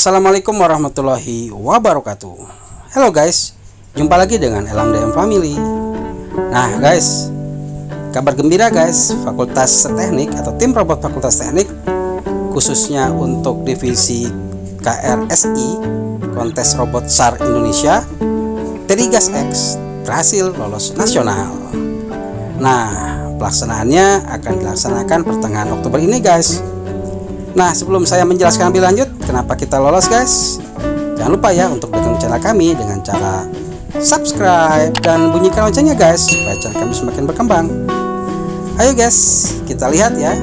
Assalamualaikum warahmatullahi wabarakatuh. Halo guys, jumpa lagi dengan Elang DM Family. Nah guys, kabar gembira guys, Fakultas Teknik atau tim robot Fakultas Teknik khususnya untuk divisi KRSI Kontes Robot SAR Indonesia Terigas X berhasil lolos nasional. Nah, pelaksanaannya akan dilaksanakan pertengahan Oktober ini guys. Nah, sebelum saya menjelaskan lebih lanjut kenapa kita lolos guys, jangan lupa ya untuk dukung channel kami dengan cara subscribe dan bunyikan loncengnya guys, supaya channel kami semakin berkembang. Ayo guys, kita lihat ya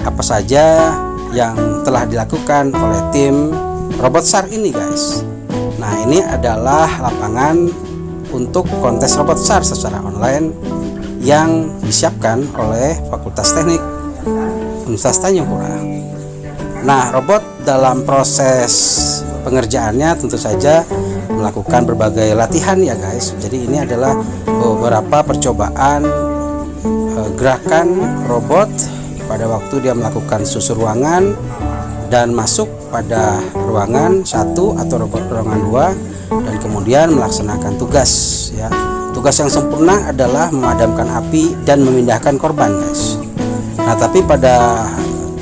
apa saja yang telah dilakukan oleh tim robot SAR ini guys. Nah, ini adalah lapangan untuk kontes robot SAR secara online yang disiapkan oleh Fakultas Teknik Universitas Tanjung Pura. Nah, robot dalam proses pengerjaannya tentu saja melakukan berbagai latihan ya guys. Jadi ini adalah beberapa percobaan gerakan robot pada waktu dia melakukan susur ruangan dan masuk pada ruangan 1 atau robot ruangan 2 dan kemudian melaksanakan tugas ya. Tugas yang sempurna adalah memadamkan api dan memindahkan korban guys. Nah, tapi pada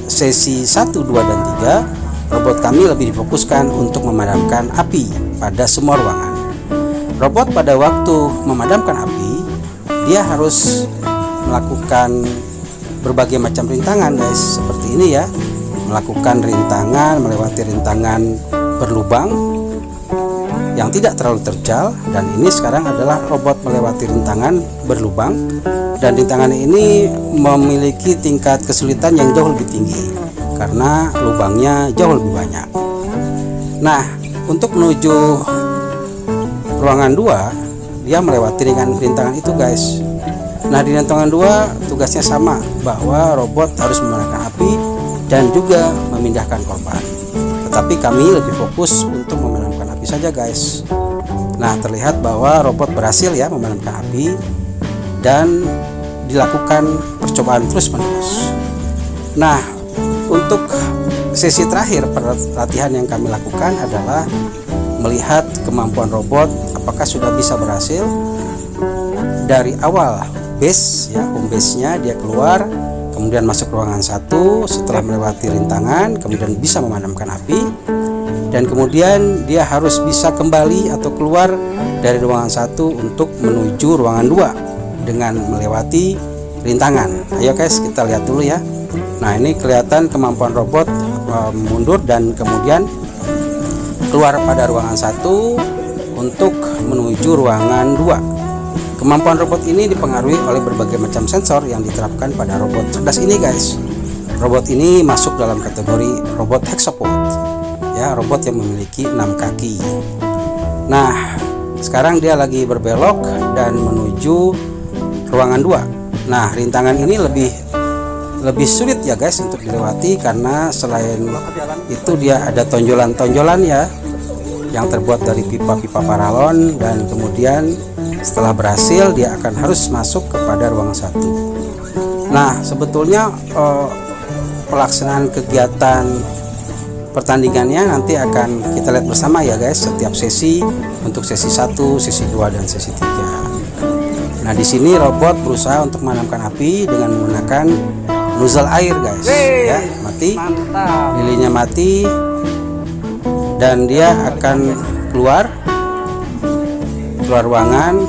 sesi 1, 2, dan 3 robot kami lebih difokuskan untuk memadamkan api pada semua ruangan. Robot pada waktu memadamkan api dia harus melakukan berbagai macam rintangan guys, seperti ini ya. Melakukan rintangan, melewati rintangan berlubang yang tidak terlalu terjal, dan ini sekarang adalah robot melewati rintangan berlubang, dan rintangan ini memiliki tingkat kesulitan yang jauh lebih tinggi karena lubangnya jauh lebih banyak. Nah, untuk menuju ruangan 2 dia melewati rintangan itu guys. Nah, di rintangan 2 tugasnya sama, bahwa robot harus memadamkan api dan juga memindahkan korban. Tetapi kami lebih fokus untuk memadamkan api saja guys. Nah, terlihat bahwa robot berhasil ya memadamkan api dan dilakukan percobaan terus-menerus. Nah, untuk sesi terakhir latihan yang kami lakukan adalah melihat kemampuan robot apakah sudah bisa berhasil dari awal base ya, home base-nya dia keluar, kemudian masuk ruangan 1 setelah melewati rintangan, kemudian bisa memadamkan api, dan kemudian dia harus bisa kembali atau keluar dari ruangan 1 untuk menuju ruangan 2 dengan melewati rintangan. Ayo guys, kita lihat dulu ya. Nah, ini kelihatan kemampuan robot mundur dan kemudian keluar pada ruangan 1 untuk menuju ruangan 2. Kemampuan robot ini dipengaruhi oleh berbagai macam sensor yang diterapkan pada robot cerdas ini guys. Robot ini masuk dalam kategori robot hexapod ya, robot yang memiliki 6 kaki. Nah, sekarang dia lagi berbelok dan menuju ruangan 2. Nah, rintangan ini lebih sulit ya guys untuk dilewati, karena selain itu dia ada tonjolan-tonjolan ya yang terbuat dari pipa-pipa paralon, dan kemudian setelah berhasil dia akan harus masuk kepada ruangan 1. Nah, sebetulnya pelaksanaan kegiatan pertandingannya nanti akan kita lihat bersama ya guys, setiap sesi, untuk sesi 1, sesi 2, dan sesi 3. Nah, di sini robot berusaha untuk memadamkan api dengan menggunakan nozzle air guys ya, mati, lilinnya mati, dan dia akan keluar ruangan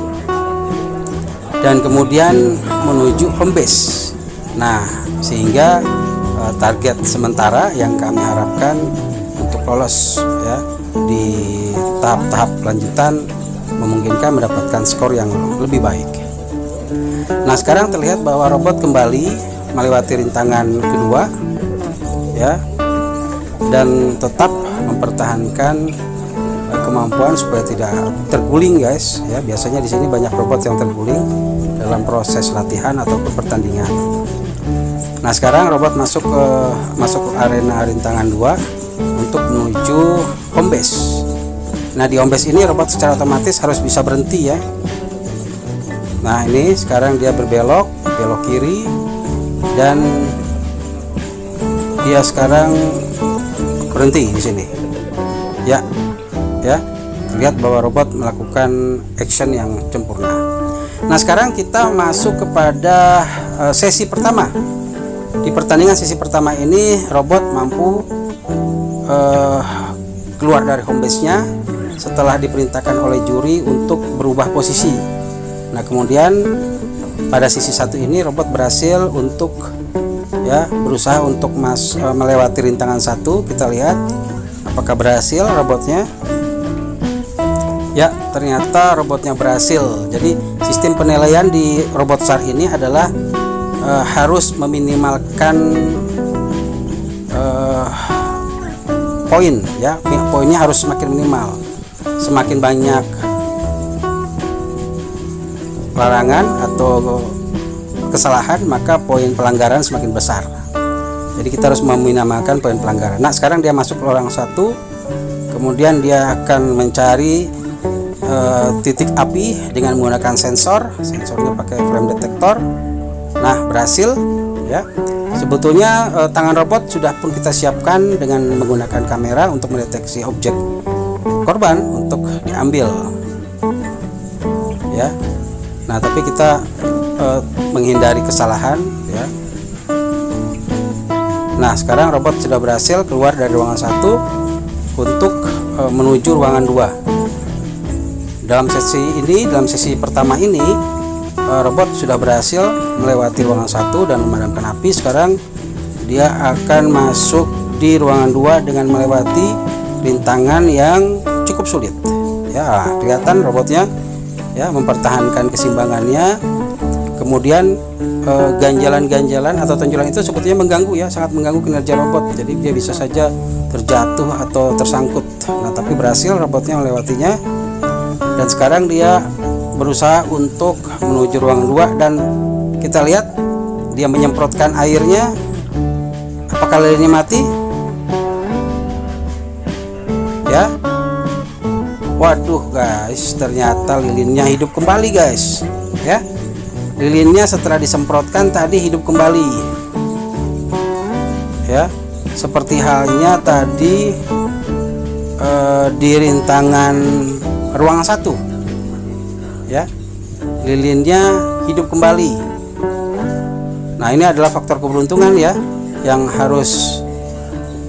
dan kemudian menuju home base. Nah, sehingga target sementara yang kami harapkan untuk lolos ya di tahap-tahap lanjutan memungkinkan mendapatkan skor yang lebih baik. Nah, sekarang terlihat bahwa robot kembali melewati rintangan kedua ya, dan tetap mempertahankan kemampuan supaya tidak terguling guys ya. Biasanya di sini banyak robot yang terguling dalam proses latihan ataupun pertandingan. Nah, sekarang robot masuk ke arena rintangan 2 untuk menuju home base. Nah, di home base ini robot secara otomatis harus bisa berhenti ya. Nah, ini sekarang dia belok kiri, dan dia sekarang berhenti di sini. Ya, terlihat bahwa robot melakukan action yang sempurna. Nah, sekarang kita masuk kepada sesi pertama. Di pertandingan sesi pertama ini robot mampu keluar dari home base-nya setelah diperintahkan oleh juri untuk berubah posisi. Nah, kemudian pada sesi satu ini robot berhasil untuk berusaha untuk melewati rintangan satu. Kita lihat apakah berhasil robotnya. Ya, ternyata robotnya berhasil. Jadi sistem penilaian di robot SAR ini adalah harus meminimalkan poin, ya. Poinnya harus semakin minimal. Semakin banyak larangan atau kesalahan, maka poin pelanggaran semakin besar. Jadi kita harus meminimalkan poin pelanggaran. Nah, sekarang dia masuk ke lorong satu, kemudian dia akan mencari titik api dengan menggunakan sensornya pakai frame detector. Nah, berhasil, ya. Sebetulnya tangan robot sudah pun kita siapkan dengan menggunakan kamera untuk mendeteksi objek korban untuk diambil, ya. Nah, tapi kita menghindari kesalahan, ya. Nah, sekarang robot sudah berhasil keluar dari ruangan satu untuk menuju ruangan 2. Dalam sesi pertama ini robot sudah berhasil melewati ruangan 1 dan memadamkan api. Sekarang dia akan masuk di ruangan 2 dengan melewati rintangan yang cukup sulit. Ya, kelihatan robotnya ya mempertahankan keseimbangannya. Kemudian ganjalan-ganjalan atau tonjolan itu sebetulnya mengganggu, ya, sangat mengganggu kinerja robot. Jadi dia bisa saja terjatuh atau tersangkut. Nah, tapi berhasil robotnya melewatinya. Dan sekarang dia berusaha untuk menuju ruangan 2 dan kita lihat dia menyemprotkan airnya. Apakah lilinnya mati? Ya. Waduh guys, ternyata lilinnya hidup kembali guys, ya. Lilinnya setelah disemprotkan tadi hidup kembali, ya, seperti halnya tadi di rintangan ruangan 1, ya, lilinnya hidup kembali. Nah, ini adalah faktor keberuntungan, ya, yang harus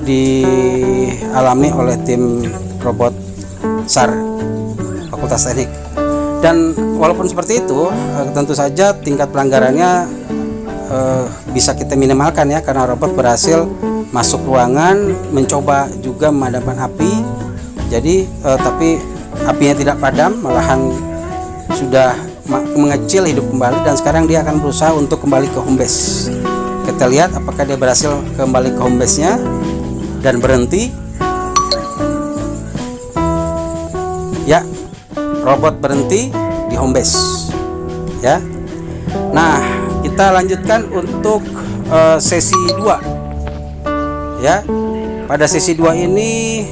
dialami oleh tim robot SAR Fakultas Teknik. Dan walaupun seperti itu, tentu saja tingkat pelanggarannya bisa kita minimalkan, ya, karena robot berhasil masuk ruangan, mencoba juga memadamkan api. Jadi tapi apinya tidak padam, malahan sudah mengecil, hidup kembali, dan sekarang dia akan berusaha untuk kembali ke home base. Kita lihat apakah dia berhasil kembali ke home base-nya dan berhenti. Ya, robot berhenti di home base, ya. Nah, kita lanjutkan untuk sesi 2, ya. Pada sesi 2 ini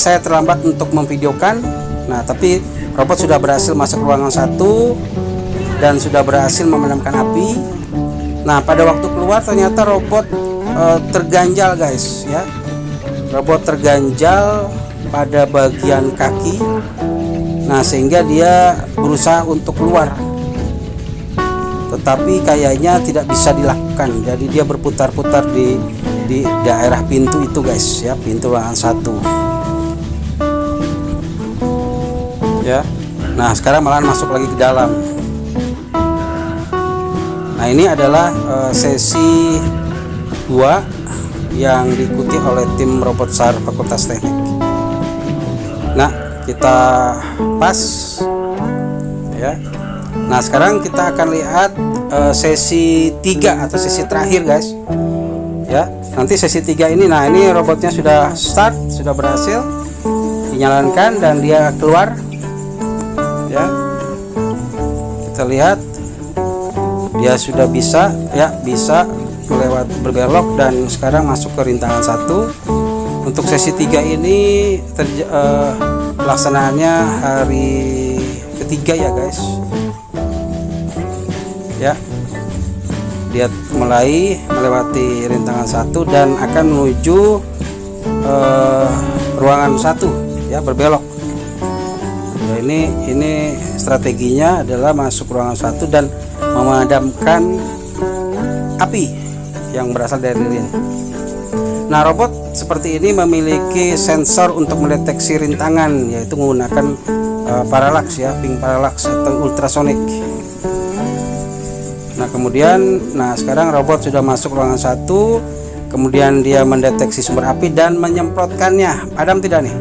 saya terlambat untuk memvideokan. Nah, tapi robot sudah berhasil masuk ruangan 1 dan sudah berhasil memadamkan api. Nah, pada waktu keluar ternyata robot terganjal guys, ya. Robot terganjal pada bagian kaki. Nah, sehingga dia berusaha untuk keluar, tetapi kayaknya tidak bisa dilakukan. Jadi dia berputar-putar di daerah pintu itu guys, ya, pintu ruangan 1, ya. Nah, sekarang malahan masuk lagi ke dalam. Nah, ini adalah sesi 2 yang diikuti oleh tim robot SAR Fakultas Teknik. Nah, kita pas, ya. Nah, sekarang kita akan lihat sesi 3 atau sesi terakhir guys, ya. Nanti sesi 3 ini, nah ini robotnya sudah start, sudah berhasil dinyalakan dan dia keluar, ya. Kita lihat dia sudah bisa, ya, bisa berbelok dan sekarang masuk ke rintangan 1. Untuk sesi 3 ini pelaksanaannya hari ketiga, ya guys, ya. Dia mulai melewati rintangan 1 dan akan menuju ruangan 1 ya, berbelok. Nah, ini strateginya adalah masuk ruangan 1 dan memadamkan api yang berasal dari lilin. Nah, robot seperti ini memiliki sensor untuk mendeteksi rintangan, yaitu menggunakan parallax ya, ping parallax atau ultrasonik. Nah, kemudian sekarang robot sudah masuk ruangan 1, kemudian dia mendeteksi sumber api dan menyemprotkannya. Padam tidak nih?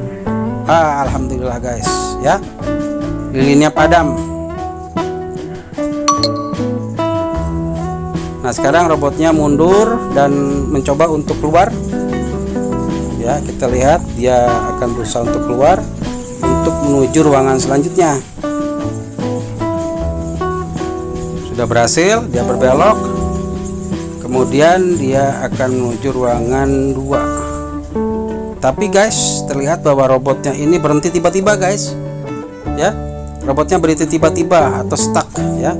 Alhamdulillah guys ya, lilinnya padam. Nah, sekarang robotnya mundur dan mencoba untuk keluar. Ya, kita lihat dia akan berusaha untuk keluar untuk menuju ruangan selanjutnya. Sudah berhasil, dia berbelok. Kemudian dia akan menuju ruangan 2. Tapi guys, terlihat bahwa robotnya ini berhenti tiba-tiba guys. Ya, robotnya berhenti tiba-tiba atau stuck ya.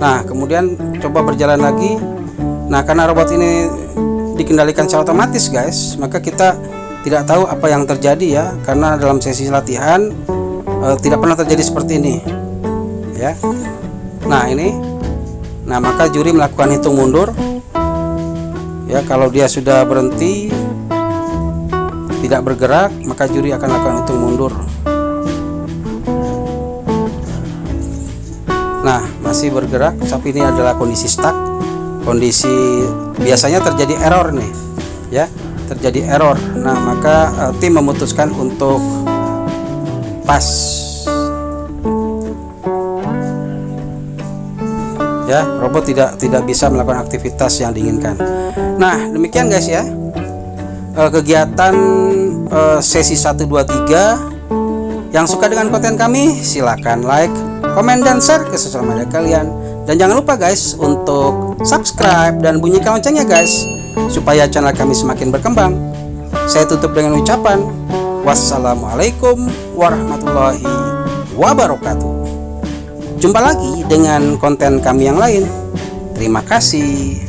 Nah, kemudian coba berjalan lagi. Nah, karena robot ini dikendalikan secara otomatis guys, maka kita tidak tahu apa yang terjadi ya, karena dalam sesi latihan tidak pernah terjadi seperti ini ya. Nah, maka juri melakukan hitung mundur ya. Kalau dia sudah berhenti tidak bergerak, maka juri akan lakukan hitung mundur. Nah, masih bergerak, tapi ini adalah kondisi stuck. Kondisi biasanya terjadi error nih ya, terjadi error. Nah, maka tim memutuskan untuk pas ya, robot tidak bisa melakukan aktivitas yang diinginkan. Nah, demikian guys ya, kegiatan sesi 1, 2, 3. Yang suka dengan konten kami silakan like, komen, dan share ke sosial media kalian. Dan jangan lupa guys untuk subscribe dan bunyikan loncengnya guys, supaya channel kami semakin berkembang. Saya tutup dengan ucapan wassalamualaikum warahmatullahi wabarakatuh. Jumpa lagi dengan konten kami yang lain. Terima kasih.